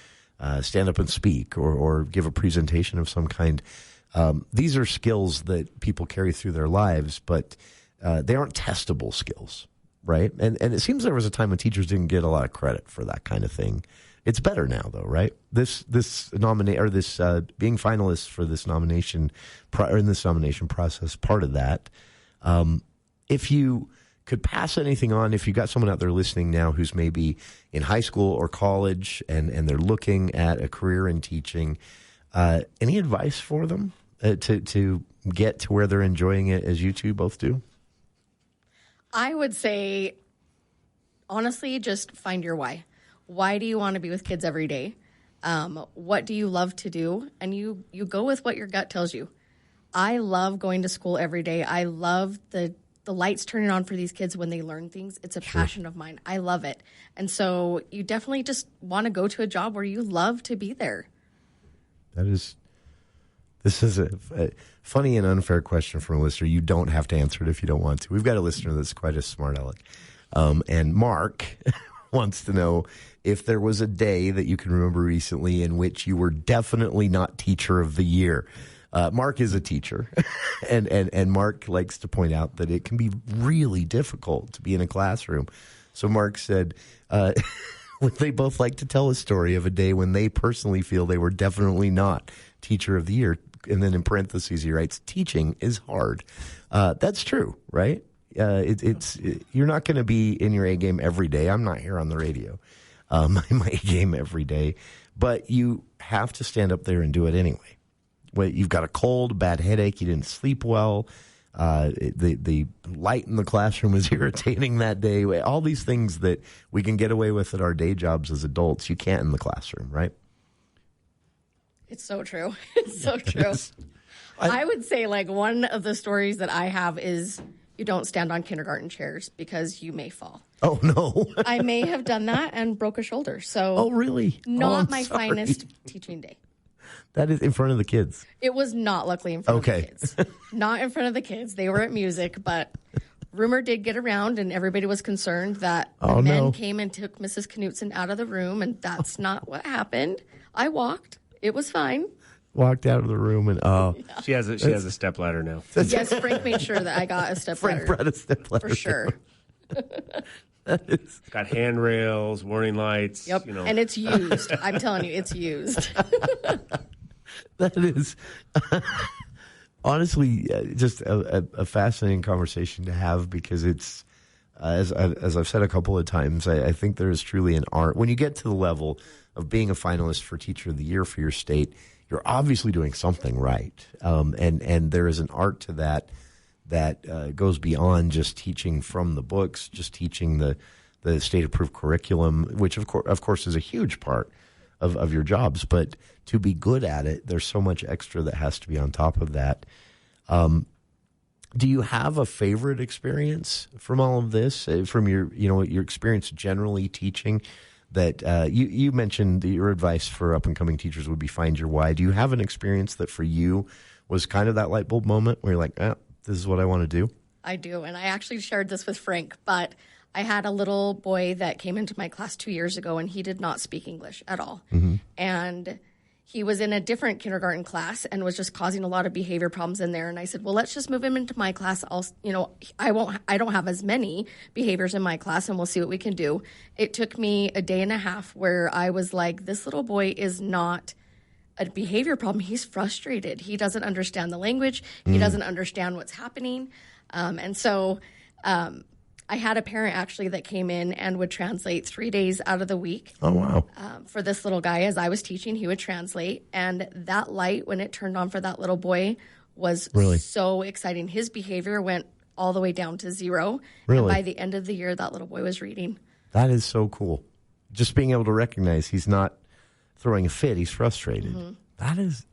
stand up and speak or give a presentation of some kind. These are skills that people carry through their lives, but they aren't testable skills, right? And it seems there was a time when teachers didn't get a lot of credit for that kind of thing. It's better now, though, right? Being finalists for this nomination, in this nomination process, part of that. If you could pass anything on, if you got someone out there listening now who's maybe in high school or college and they're looking at a career in teaching, any advice for them to get to where they're enjoying it as you two both do? I would say, honestly, just find your why. Why do you want to be with kids every day? What do you love to do? And you go with what your gut tells you. I love going to school every day. I love the lights turning on for these kids when they learn things. It's a passion of mine. I love it. And so you definitely just want to go to a job where you love to be there. This is a funny and unfair question from a listener. You don't have to answer it if you don't want to. We've got a listener that's quite a smart aleck. And Mark wants to know if there was a day that you can remember recently in which you were definitely not teacher of the year. Mark is a teacher, and Mark likes to point out that it can be really difficult to be in a classroom. So Mark said would they both like to tell a story of a day when they personally feel they were definitely not teacher of the year. and then in parentheses he writes, teaching is hard. That's true, right? You're not going to be in your A game every day. I'm not here on the radio, my A game every day, but you have to stand up there and do it anyway. Well, you've got a cold, bad headache, you didn't sleep well, the light in the classroom was irritating that day. All these things that we can get away with at our day jobs as adults, you can't in the classroom, right? It's so true. It's so true. I would say, like, one of the stories that I have is you don't stand on kindergarten chairs because you may fall. Oh, no. I may have done that and broke a shoulder. So, oh, really? Not my finest teaching day. That is in front of the kids. It was not luckily in front of the kids. Not in front of the kids. They were at music, but rumor did get around and everybody was concerned that the men came and took Mrs. Knudsen out of the room, and that's not what happened. I walked. It was fine. Walked out of the room and she has a stepladder now. Yes, Frank made sure that I got a stepladder. Frank brought a stepladder for sure. It's got handrails, warning lights. Yep, and it's used. I'm telling you, it's used. That is honestly just a fascinating conversation to have, because it's as I've said a couple of times, I think there is truly an art when you get to the level of being a finalist for Teacher of the Year for your state. You're obviously doing something right, and there is an art to that goes beyond just teaching from the books, just teaching the state-approved curriculum, which of course is a huge part of your jobs. But to be good at it, there's so much extra that has to be on top of that. Do you have a favorite experience from all of this, from your experience generally teaching? That you mentioned your advice for up-and-coming teachers would be find your why. Do you have an experience that for you was kind of that light bulb moment where you're like, this is what I want to do? I do, and I actually shared this with Frank, but I had a little boy that came into my class 2 years ago, and he did not speak English at all. Mm-hmm. And he was in a different kindergarten class and was just causing a lot of behavior problems in there. And I said, well, let's just move him into my class. I don't have as many behaviors in my class, and we'll see what we can do. It took me a day and a half where I was like, this little boy is not a behavior problem. He's frustrated. He doesn't understand the language. He doesn't understand what's happening. And so I had a parent actually that came in and would translate 3 days out of the week. Oh, wow. For this little guy, as I was teaching, he would translate. And that light, when it turned on for that little boy, was really so exciting. His behavior went all the way down to 0. Really? And by the end of the year, that little boy was reading. That is so cool. Just being able to recognize he's not throwing a fit, he's frustrated. Mm-hmm. That is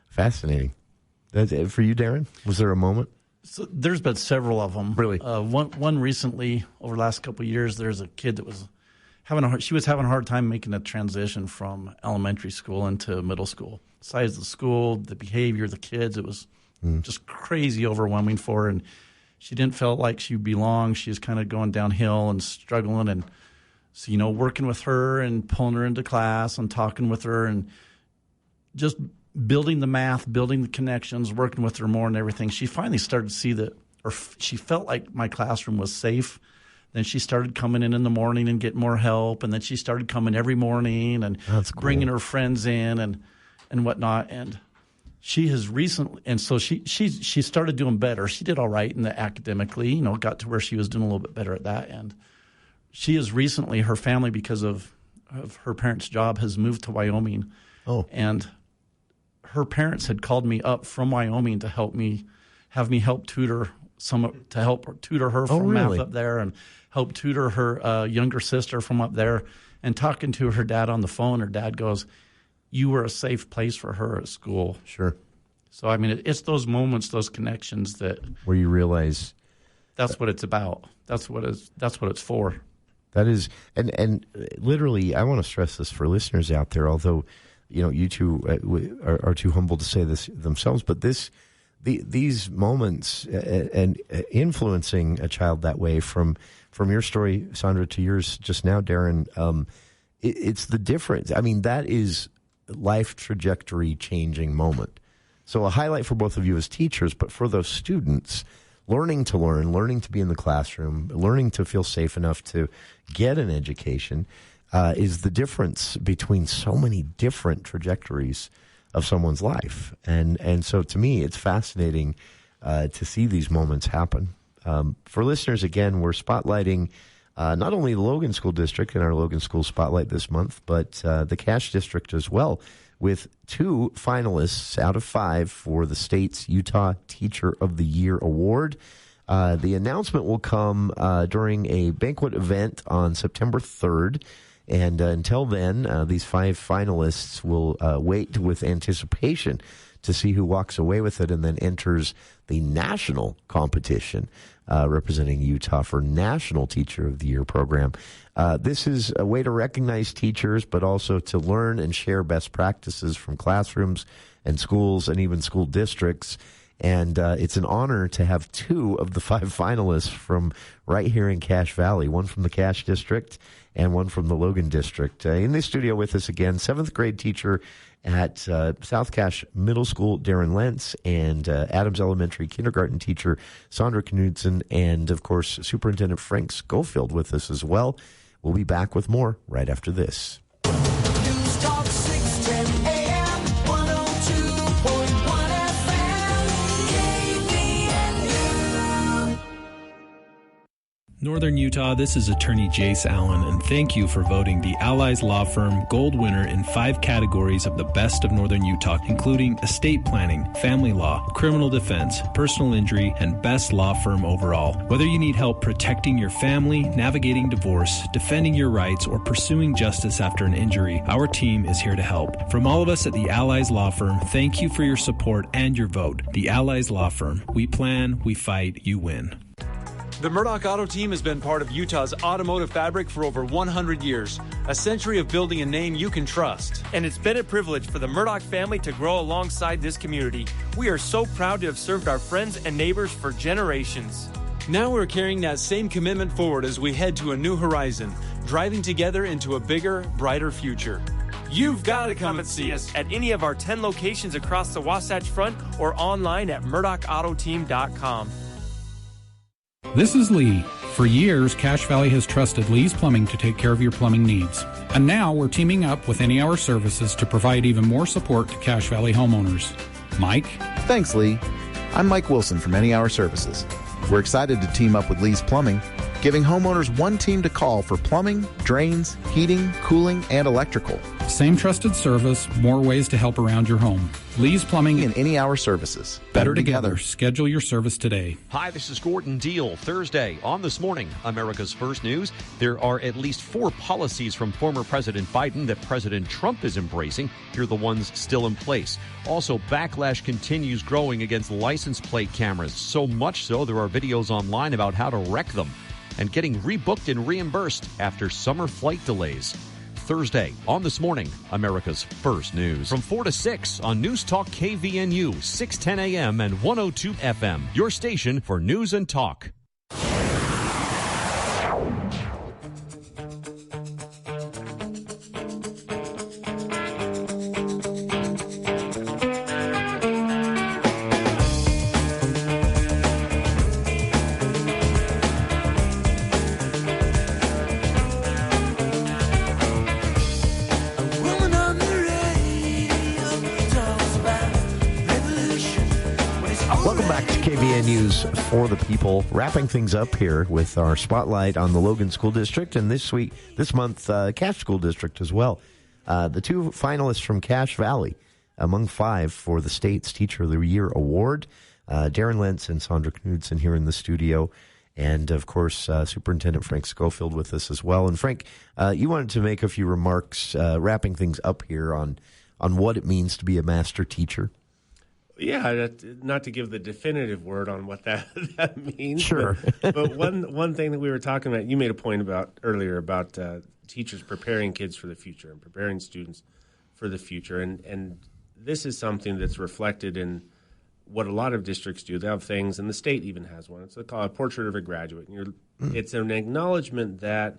fascinating. That's it for you, Daren? Was there a moment? So there's been several of them. Really? One recently, over the last couple of years, there's a kid that was having a hard time making a transition from elementary school into middle school. The size of the school, the behavior of the kids, it was just crazy overwhelming for her. And she didn't feel like she belonged. She was kind of going downhill and struggling. And so, working with her and pulling her into class and talking with her and just building the math, building the connections, working with her more and everything. She finally started to see she felt like my classroom was safe. Then she started coming in the morning and getting more help. And then she started coming every morning and bringing her friends in and whatnot. And she has recently, and so she started doing better. She did all right in the academically, got to where she was doing a little bit better at that. And she has recently, her family, because of her parents' job, has moved to Wyoming. Oh. And her parents had called me up from Wyoming to have me help tutor her from math up there and help tutor her younger sister from up there. And talking to her dad on the phone, her dad goes, you were a safe place for her at school. Sure. So, it's those moments, those connections where you realize that's what it's about. That's what it's for. That is, and literally, I want to stress this for listeners out there, although you two are too humble to say this themselves, but these moments and influencing a child that way, from your story, Sondra, to yours just now, Daren, it's the difference. That is life trajectory changing moment. So a highlight for both of you as teachers, but for those students, learning to learn, learning to be in the classroom, learning to feel safe enough to get an education, is the difference between so many different trajectories of someone's life. And so to me, it's fascinating to see these moments happen. For listeners, again, we're spotlighting not only the Logan School District in our Logan School Spotlight this month, but the Cache District as well, with 2 finalists out of 5 for the state's Utah Teacher of the Year Award. The announcement will come during a banquet event on September 3rd. And until then, these 5 finalists will wait with anticipation to see who walks away with it and then enters the national competition representing Utah for National Teacher of the Year program. This is a way to recognize teachers, but also to learn and share best practices from classrooms and schools and even school districts. And it's an honor to have 2 of the 5 finalists from right here in Cache Valley, one from the Cache District and one from the Logan District. In the studio with us again, 7th grade teacher at South Cache Middle School, Daren Lentz, and Adams Elementary kindergarten teacher, Sondra Knudsen, and, of course, Superintendent Frank Scofield with us as well. We'll be back with more right after this. News Talk 610 AM, 102.1 FM, KVNU. Northern Utah, this is attorney Jace Allen, and thank you for voting the Allies Law Firm Gold winner in 5 categories of the best of Northern Utah, including estate planning, family law, criminal defense, personal injury, and best law firm overall. Whether you need help protecting your family, navigating divorce, defending your rights, or pursuing justice after an injury, our team is here to help. From all of us at the Allies Law Firm, thank you for your support and your vote. The Allies Law Firm. We plan, we fight, you win. The Murdoch Auto Team has been part of Utah's automotive fabric for over 100 years, a century of building a name you can trust. And it's been a privilege for the Murdoch family to grow alongside this community. We are so proud to have served our friends and neighbors for generations. Now we're carrying that same commitment forward as we head to a new horizon, driving together into a bigger, brighter future. You've got to come and see us at any of our 10 locations across the Wasatch Front or online at murdochautoteam.com. This is Lee. For years, Cache Valley has trusted Lee's Plumbing to take care of your plumbing needs. And now we're teaming up with Any Hour Services to provide even more support to Cache Valley homeowners. Mike? Thanks, Lee. I'm Mike Wilson from Any Hour Services. We're excited to team up with Lee's Plumbing, giving homeowners one team to call for plumbing, drains, heating, cooling, and electrical. Same trusted service, more ways to help around your home. Lee's Plumbing and Any Hour Services. Better together. Schedule your service today. Hi, this is Gordon Deal. Thursday on This Morning, America's First News. There are at least 4 policies from former President Biden that President Trump is embracing. Here are the ones still in place. Also, backlash continues growing against license plate cameras. So much so, there are videos online about how to wreck them and getting rebooked and reimbursed after summer flight delays. Thursday on This Morning, America's First News. From 4 to 6 on News Talk KVNU, 610 AM and 102 FM. Your station for news and talk. News for the people, wrapping things up here with our spotlight on the Logan School District and this month, Cache School District as well. The 2 finalists from Cache Valley, among 5 for the state's Teacher of the Year Award, Daren Lentz and Sondra Knudsen here in the studio, and of course, Superintendent Frank Scofield with us as well. And Frank, you wanted to make a few remarks, wrapping things up here on what it means to be a master teacher. Yeah, not to give the definitive word on what that means. Sure. But one thing that we were talking about, you made a point about earlier about teachers preparing kids for the future and preparing students for the future. And this is something that's reflected in what a lot of districts do. They have things, and the state even has one. It's called a portrait of a graduate. And it's an acknowledgement that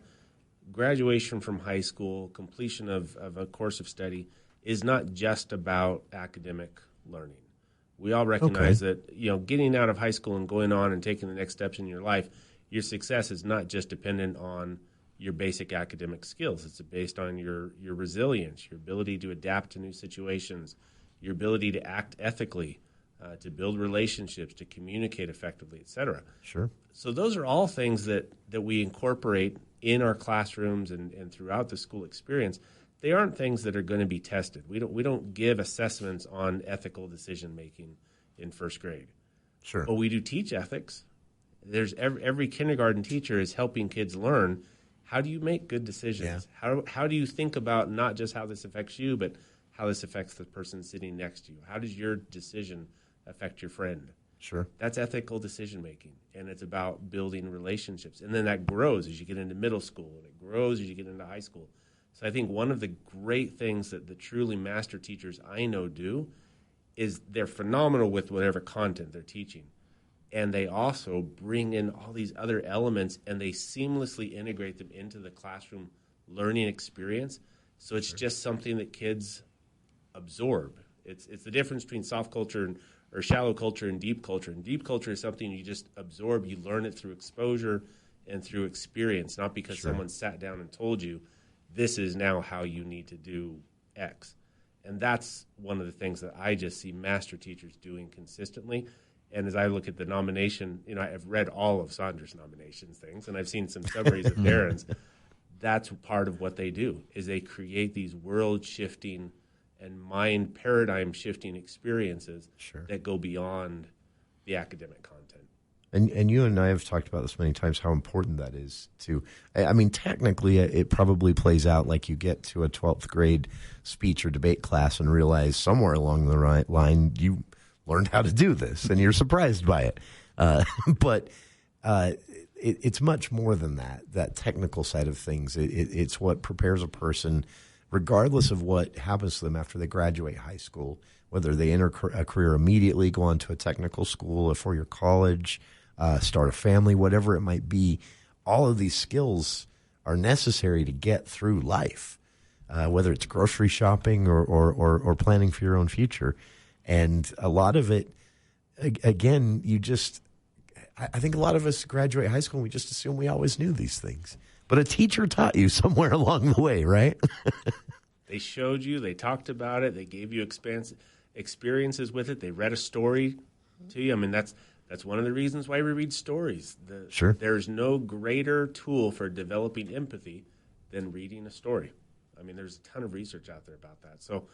graduation from high school, completion of a course of study, is not just about academic learning. We all recognize that, getting out of high school and going on and taking the next steps in your life, your success is not just dependent on your basic academic skills. It's based on your resilience, your ability to adapt to new situations, your ability to act ethically, to build relationships, to communicate effectively, et cetera. Sure. So those are all things that we incorporate in our classrooms and throughout the school experience. They aren't things that are going to be tested. We don't give assessments on ethical decision making in first grade. Sure. But we do teach ethics. There's every kindergarten teacher is helping kids learn, how do you make good decisions? Yeah. How do you think about not just how this affects you, but how this affects the person sitting next to you? How does your decision affect your friend? Sure. That's ethical decision making, and it's about building relationships. And then that grows as you get into middle school, and it grows as you get into high school. So I think one of the great things that the truly master teachers I know do is they're phenomenal with whatever content they're teaching. And they also bring in all these other elements, and they seamlessly integrate them into the classroom learning experience. So it's just something that kids absorb. It's the difference between soft culture or shallow culture and deep culture. And deep culture is something you just absorb. You learn it through exposure and through experience, not because someone sat down and told you, this is now how you need to do X. And that's one of the things that I just see master teachers doing consistently. And as I look at the nomination, I've read all of Sondra's nominations things, and I've seen some summaries of Daren's. That's part of what they do, is they create these world-shifting and mind paradigm-shifting experiences that go beyond the academic content. And you and I have talked about this many times, how important that is to, I mean, technically it probably plays out like you get to a 12th grade speech or debate class and realize somewhere along the right line you learned how to do this and you're surprised by it. But it's much more than that technical side of things. It's what prepares a person, regardless of what happens to them after they graduate high school, whether they enter a career immediately, go on to a technical school, a four-year college, start a family, whatever it might be. All of these skills are necessary to get through life, whether it's grocery shopping or planning for your own future. And a lot of it, again, I think a lot of us graduate high school and we just assume we always knew these things. But a teacher taught you somewhere along the way, right? They showed you, they talked about it, they gave you experiences with it, they read a story to you. I mean, that's one of the reasons why we read stories. Sure. There's no greater tool for developing empathy than reading a story. I mean, there's a ton of research out there about that. So,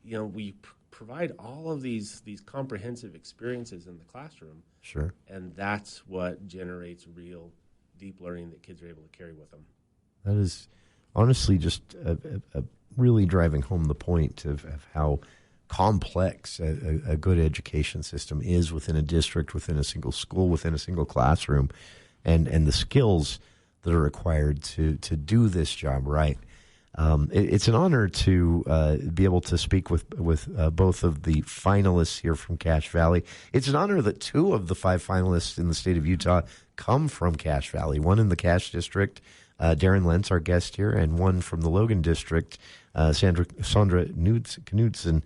we provide all of these comprehensive experiences in the classroom. Sure. And that's what generates real deep learning that kids are able to carry with them. That is honestly just a really driving home the point of how complex a good education system is within a district, within a single school, within a single classroom, and the skills that are required to do this job right. It's an honor to be able to speak with both of the finalists here from Cache Valley. It's an honor that two of the five finalists in the state of Utah come from Cache Valley, one in the Cache district, Daren Lentz, our guest here, and one from the Logan district, Sondra Knudsen.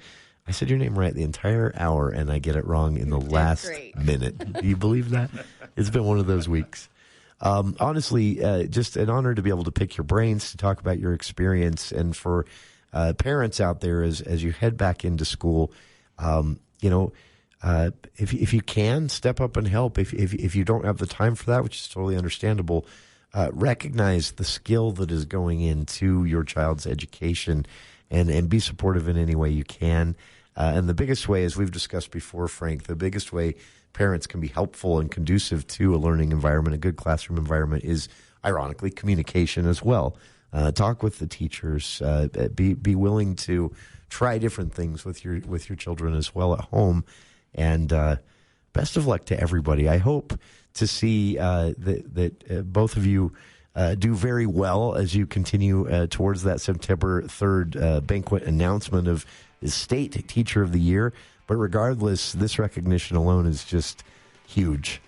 I said your name right the entire hour, and I get it wrong in the last minute. Do you believe that? It's been one of those weeks. Honestly, just an honor to be able to pick your brains, to talk about your experience, and for parents out there as you head back into school, if you can, step up and help. If you don't have the time for that, which is totally understandable, recognize the skill that is going into your child's education and be supportive in any way you can. And the biggest way, as we've discussed before, Frank, the biggest way parents can be helpful and conducive to a learning environment, a good classroom environment, is ironically communication as well. Talk with the teachers. Be willing to try different things with your children as well at home. And best of luck to everybody. I hope to see that both of you do very well as you continue towards that September 3rd banquet announcement of the State Teacher of the Year. But regardless, this recognition alone is just huge.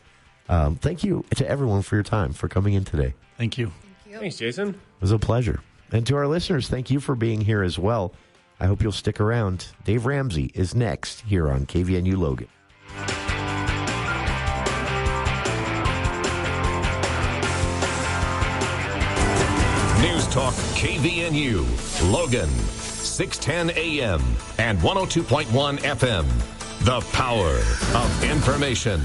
Thank you to everyone for your time, for coming in today. Thank you. Thanks, Jason. It was a pleasure. And to our listeners, thank you for being here as well. I hope you'll stick around. Dave Ramsey is next here on KVNU Logan. News Talk KVNU Logan. 610 AM and 102.1 FM. The power of information.